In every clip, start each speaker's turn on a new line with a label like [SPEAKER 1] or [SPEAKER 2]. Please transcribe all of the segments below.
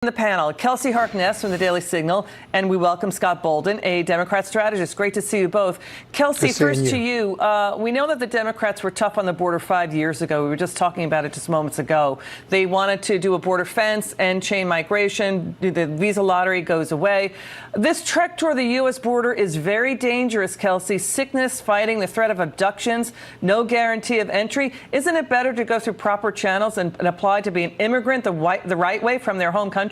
[SPEAKER 1] The panel, Kelsey Harkness from the Daily Signal, and we welcome Scott Bolden, a Democrat strategist. Great to see you both. Kelsey, first to you. We know that the Democrats were tough on the border 5 years ago. We were just talking about it just moments ago. They wanted to do a border fence and chain migration. The visa lottery goes away. This trek toward the U.S. border is very dangerous, Kelsey. Sickness, fighting, the threat of abductions, no guarantee of entry. Isn't it better to go through proper channels and apply to be an immigrant the right way from their home country?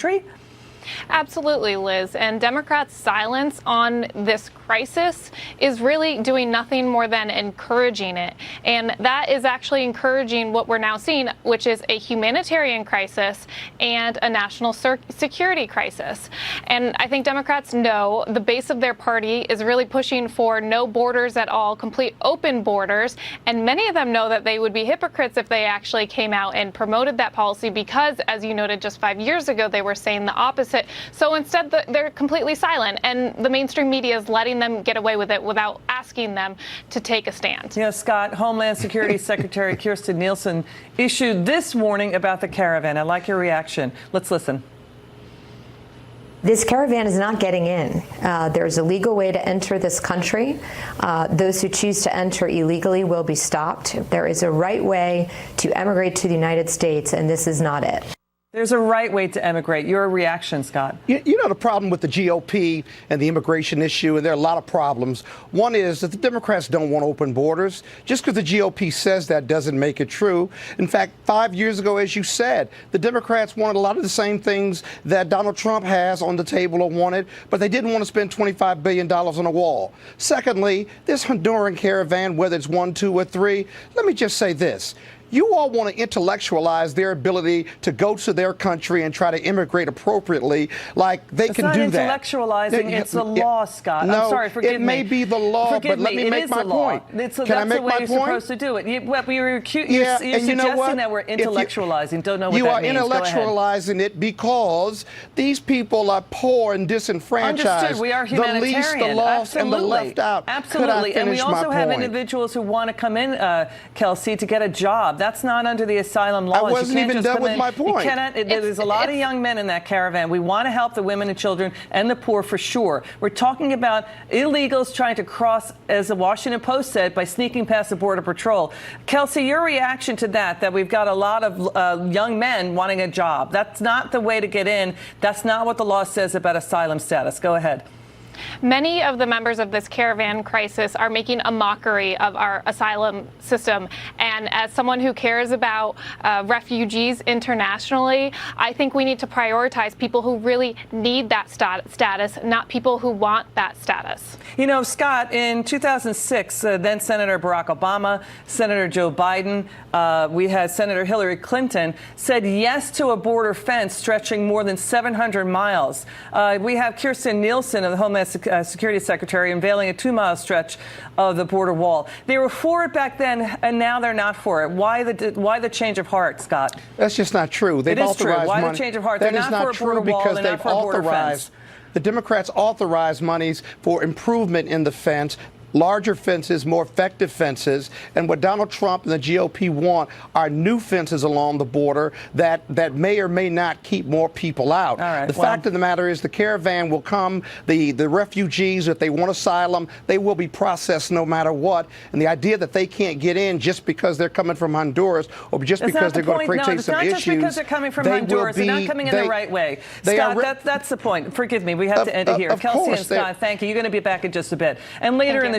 [SPEAKER 2] Absolutely, Liz. And Democrats' silence on this crisis is really doing nothing more than encouraging it. And that is actually encouraging what we're now seeing, which is a humanitarian crisis and a national security crisis. And I think Democrats know the base of their party is really pushing for no borders at all, complete open borders. And many of them know that they would be hypocrites if they actually came out and promoted that policy because, as you noted, just 5 years ago, they were saying the opposite. So instead, they're completely silent, and the mainstream media is letting them get away with it without asking them to take a stand.
[SPEAKER 1] You know, Scott, Homeland Security Secretary Kirstjen Nielsen issued this warning about the Caravan. I'd like your reaction. Let's listen.
[SPEAKER 3] This caravan is not getting in. There's a legal way to enter this country. Those who choose to enter illegally will be stopped. There is a right way to emigrate to the United States, and this is not it.
[SPEAKER 1] There's a right way to emigrate. Your reaction, Scott?
[SPEAKER 4] You know the problem with the GOP and the immigration issue, and there are a lot of problems. One is that the Democrats don't want open borders. Just because the GOP says that doesn't make it true. In fact, 5 years ago, as you said, the Democrats wanted a lot of the same things that Donald Trump has on the table or wanted, but they didn't want to spend $25 billion on a wall. Secondly, this Honduran caravan, whether it's 1, 2, or 3, let me just say this. You all want to intellectualize their ability to go to their country and try to immigrate appropriately, like they can do that.
[SPEAKER 1] It's not intellectualizing, it's the law, Scott.
[SPEAKER 4] No,
[SPEAKER 1] I'm sorry, forgive me.
[SPEAKER 4] It may be the law, but let me make my point.
[SPEAKER 1] Can I make my point? That's the way you're supposed to do it. You're suggesting that we're intellectualizing. Don't know what that means.
[SPEAKER 4] You are intellectualizing it because these people are poor and disenfranchised.
[SPEAKER 1] Understood. We are humanitarian.
[SPEAKER 4] The least, the lost, and the left out.
[SPEAKER 1] Absolutely. And we also have individuals who want to come in, Kelsey, to get a job. That's not under the asylum laws.
[SPEAKER 4] I wasn't even done with my point.
[SPEAKER 1] There's a lot of young men in that caravan. We want to help the women and children and the poor for sure. We're talking about illegals trying to cross, as the Washington Post said, by sneaking past the Border Patrol. Kelsey, your reaction to that we've got a lot of young men wanting a job. That's not the way to get in. That's not what the law says about asylum status. Go ahead.
[SPEAKER 2] Many of the members of this caravan crisis are making a mockery of our asylum system. And as someone who cares about refugees internationally, I think we need to prioritize people who really need that status, not people who want that status.
[SPEAKER 1] You know, Scott, in 2006, then Senator Barack Obama, Senator Joe Biden, we had Senator Hillary Clinton said yes to a border fence stretching more than 700 miles. We have Kirstjen Nielsen of the Homeland Security Secretary unveiling a 2-mile stretch of the border wall. They were for it back then, and now they're not for it. Why the change of heart, Scott?
[SPEAKER 4] That's just not true.
[SPEAKER 1] It is true. Why the change of heart? They're not for a border wall. They're not for a border fence.
[SPEAKER 4] The Democrats authorized monies for improvement in the fence. Larger fences, more effective fences, and what Donald Trump and the GOP want are new fences along the border that may or may not keep more people out. The fact of the matter is the caravan will come, the refugees, if they want asylum, they will be processed no matter what, and the idea that they can't get in just because they're coming from Honduras or just because they're going to create some issues.
[SPEAKER 1] No, it's not just because they're coming from Honduras. They're not coming in the right way. Scott, that's the point. Forgive me. We have to end it here. Kelsey and Scott, thank you. You're going to be back in just a bit. And later in the